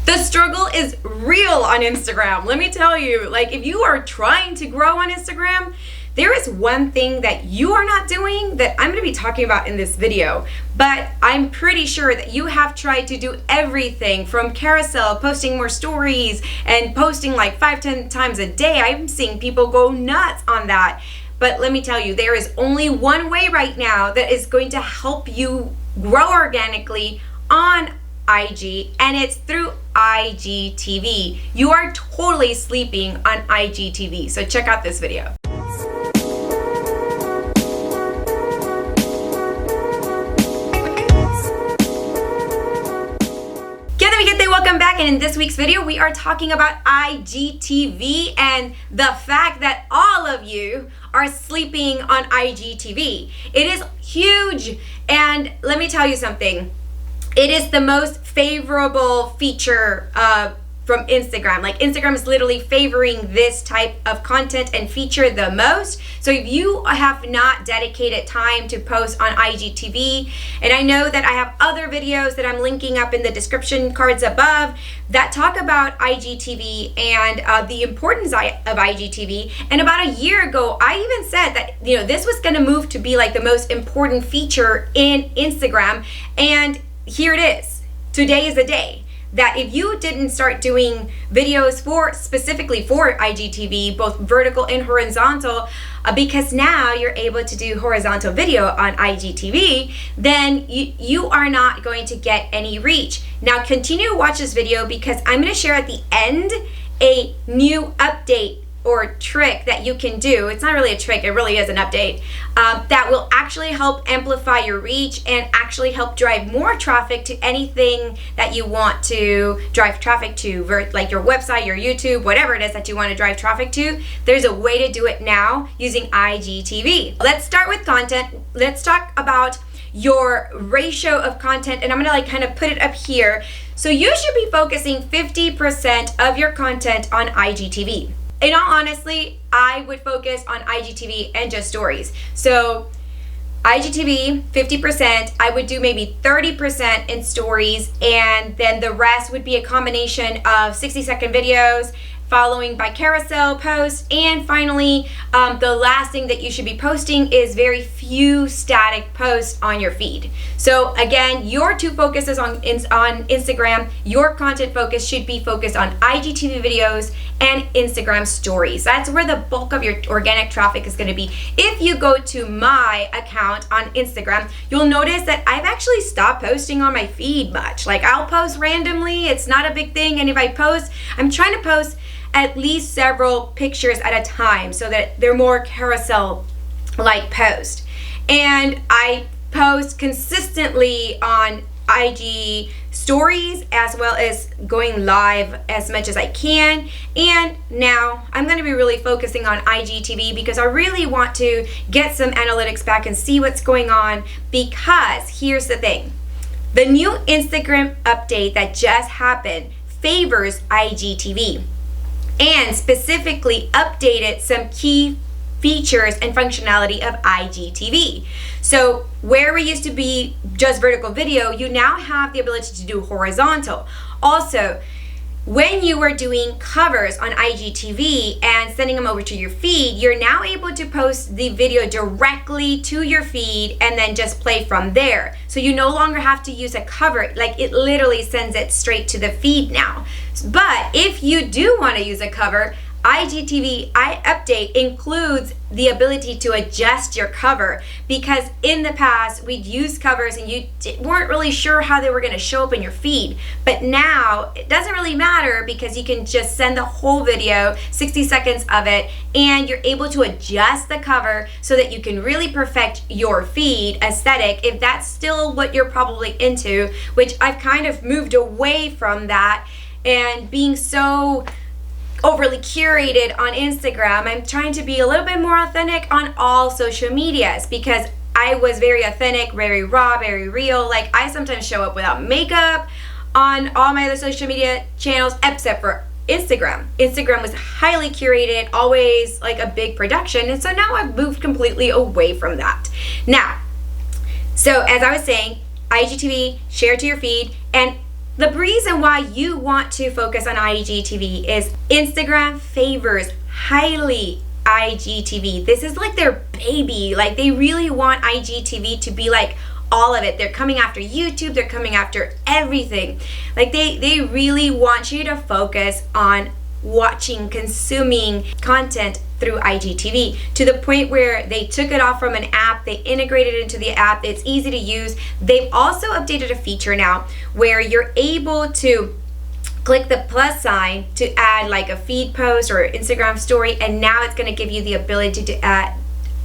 The struggle is real on Instagram. Let me tell you, like if you are trying to grow on Instagram, there is one thing that you are not doing that I'm going to be talking about in this video, but I'm pretty sure that you have tried to do everything from carousel, posting more stories, and posting like 5-10 times a day. I'm seeing people go nuts on that. But let me tell you, there is only one way right now that is going to help you grow organically on IG, and it's through IGTV. You are totally sleeping on IGTV, so check out this video. Welcome back, and in this week's video we are talking about IGTV and the fact that all of you are sleeping on IGTV. It is huge, and let me tell you something. It is the most favorable feature from Instagram. Like Instagram is literally favoring this type of content and feature the most. So if you have not dedicated time to post on IGTV, and I know that I have other videos that I'm linking up in the description cards above that talk about IGTV and the importance of IGTV. And about a year ago, I even said that this was going to move to be like the most important feature in Instagram, and here it is. Today is the day that if you didn't start doing videos specifically for IGTV, both vertical and horizontal, because now you're able to do horizontal video on IGTV, then you are not going to get any reach. Now continue to watch this video because I'm going to share at the end a new update or trick that you can do. It's not really a trick, it really is an update that will actually help amplify your reach and actually help drive more traffic to anything that you want to drive traffic to, like your website, your YouTube, whatever it is that you want to drive traffic to. There's a way to do it now using IGTV. Let's start with content. Let's talk about your ratio of content, and I'm gonna kind of put it up here. So you should be focusing 50% of your content on IGTV. In all honesty, I would focus on IGTV and just stories. So IGTV, 50%, I would do maybe 30% in stories, and then the rest would be a combination of 60-second videos, following by carousel posts, and finally, the last thing that you should be posting is very few static posts on your feed. So again, your two focuses on Instagram, your content focus should be focused on IGTV videos and Instagram stories. That's where the bulk of your organic traffic is going to be. If you go to my account on Instagram, you'll notice that I've actually stopped posting on my feed much. Like I'll post randomly, it's not a big thing, and if I post, I'm trying to post at least several pictures at a time so that they're more carousel like posts. And I post consistently on IG stories as well as going live as much as I can. And now I'm going to be really focusing on IGTV because I really want to get some analytics back and see what's going on, because here's the thing. The new Instagram update that just happened favors IGTV and specifically updated some key features and functionality of IGTV. So where we used to be just vertical video, you now have the ability to do horizontal. Also, when you were doing covers on IGTV and sending them over to your feed, you're now able to post the video directly to your feed and then just play from there. So you no longer have to use a cover, like it literally sends it straight to the feed now. But if you do want to use a cover, IGTV update includes the ability to adjust your cover, because in the past we'd use covers and you weren't really sure how they were going to show up in your feed. But now it doesn't really matter because you can just send the whole video, 60 seconds of it, and you're able to adjust the cover so that you can really perfect your feed aesthetic if that's still what you're probably into, which I've kind of moved away from that and being so overly curated on Instagram. I'm trying to be a little bit more authentic on all social medias because I was very authentic, very raw, very real. Like I sometimes show up without makeup on all my other social media channels except for Instagram. Instagram was highly curated, always like a big production, and so now I've moved completely away from that. Now, so as I was saying, IGTV, share to your feed, and the reason why you want to focus on IGTV is Instagram favors highly IGTV. This is like their baby. Like, they really want IGTV to be like all of it. They're coming after YouTube. They're coming after everything. Like, they really want you to focus on watching, consuming content through IGTV, to the point where they took it off from an app, they integrated it into the app, it's easy to use. They've also updated a feature now where you're able to click the plus sign to add like a feed post or Instagram story, and now it's going to give you the ability to add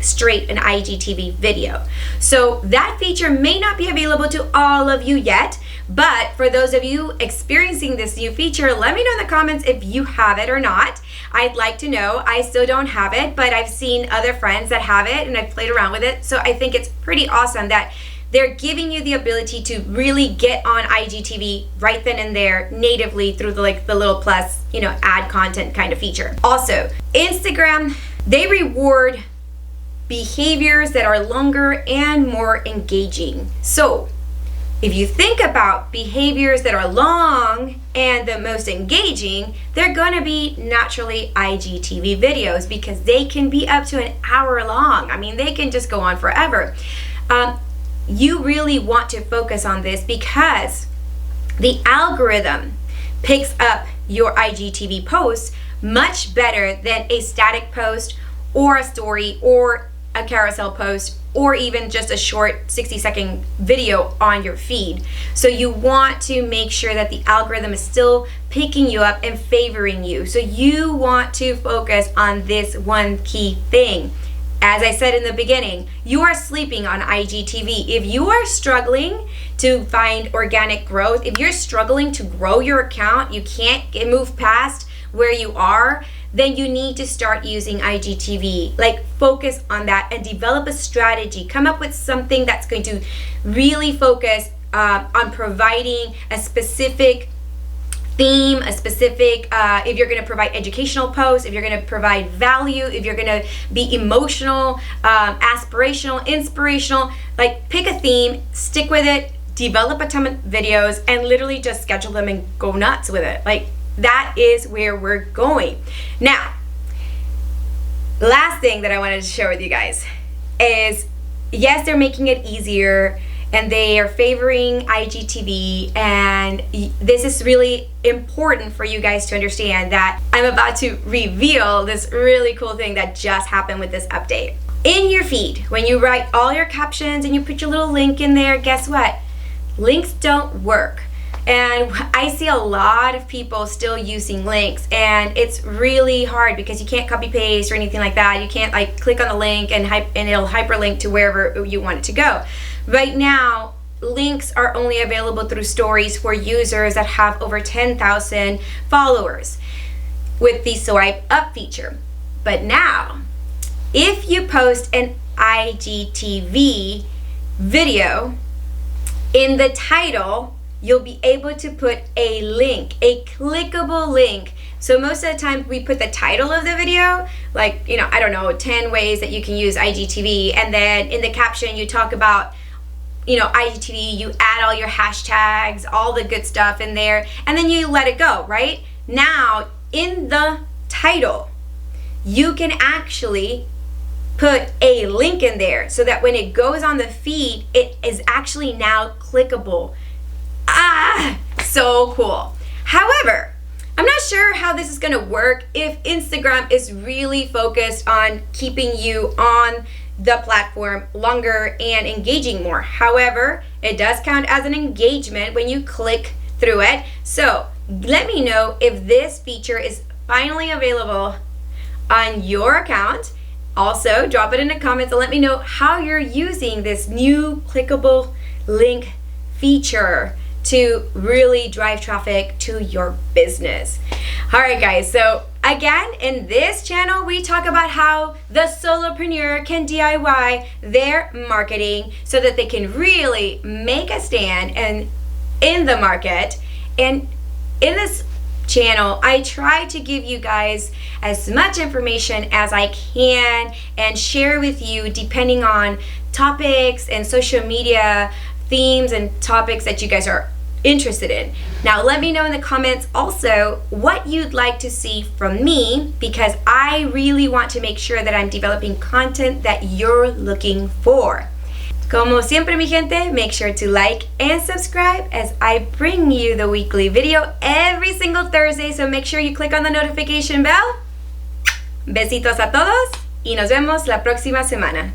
straight an IGTV video. So that feature may not be available to all of you yet, but for those of you experiencing this new feature, let me know in the comments if you have it or not. I'd like to know. I still don't have it, but I've seen other friends that have it and I've played around with it. So I think it's pretty awesome that they're giving you the ability to really get on IGTV right then and there natively through the little plus, add content kind of feature. Also, Instagram, they reward behaviors that are longer and more engaging. So if you think about behaviors that are long and the most engaging, they're gonna be naturally IGTV videos, because they can be up to an hour long. I mean, they can just go on forever. You really want to focus on this because the algorithm picks up your IGTV posts much better than a static post or a story or a carousel post or even just a short 60-second video on your feed. So you want to make sure that the algorithm is still picking you up and favoring you. So you want to focus on this one key thing. As I said in the beginning, you are sleeping on IGTV. If you are struggling to find organic growth, if you're struggling to grow your account, you can't move past where you are, then you need to start using IGTV. Like, focus on that and develop a strategy. Come up with something that's going to really focus on providing a specific theme, a specific, if you're going to provide educational posts, if you're going to provide value, if you're going to be emotional, aspirational, inspirational, like, pick a theme, stick with it, develop a ton of videos, and literally just schedule them and go nuts with it. Like, that is where we're going. Now, last thing that I wanted to share with you guys is, yes, they're making it easier and they are favoring IGTV, and this is really important for you guys to understand that I'm about to reveal this really cool thing that just happened with this update. In your feed, when you write all your captions and you put your little link in there, guess what? Links don't work. And I see a lot of people still using links, and it's really hard because you can't copy paste or anything like that. You can't like click on the link and it'll hyperlink to wherever you want it to go. Right now, links are only available through stories for users that have over 10,000 followers with the swipe up feature. But now, if you post an IGTV video, in the title, you'll be able to put a link, a clickable link. So most of the time we put the title of the video, like, I don't know, 10 ways that you can use IGTV. And then in the caption, you talk about, IGTV, you add all your hashtags, all the good stuff in there, and then you let it go, right? Now, in the title, you can actually put a link in there so that when it goes on the feed, it is actually now clickable. So cool. However, I'm not sure how this is gonna work if Instagram is really focused on keeping you on the platform longer and engaging more. However, it does count as an engagement when you click through it. So let me know if this feature is finally available on your account. Also, drop it in the comments and let me know how you're using this new clickable link feature to really drive traffic to your business. All right, guys, so again, in this channel, we talk about how the solopreneur can DIY their marketing so that they can really make a stand and in the market. And in this channel, I try to give you guys as much information as I can and share with you depending on topics and social media themes and topics that you guys are interested in. Now let me know in the comments also what you'd like to see from me, because I really want to make sure that I'm developing content that you're looking for. Como siempre, mi gente, make sure to like and subscribe as I bring you the weekly video every single Thursday, so make sure you click on the notification bell. Besitos a todos y nos vemos la próxima semana.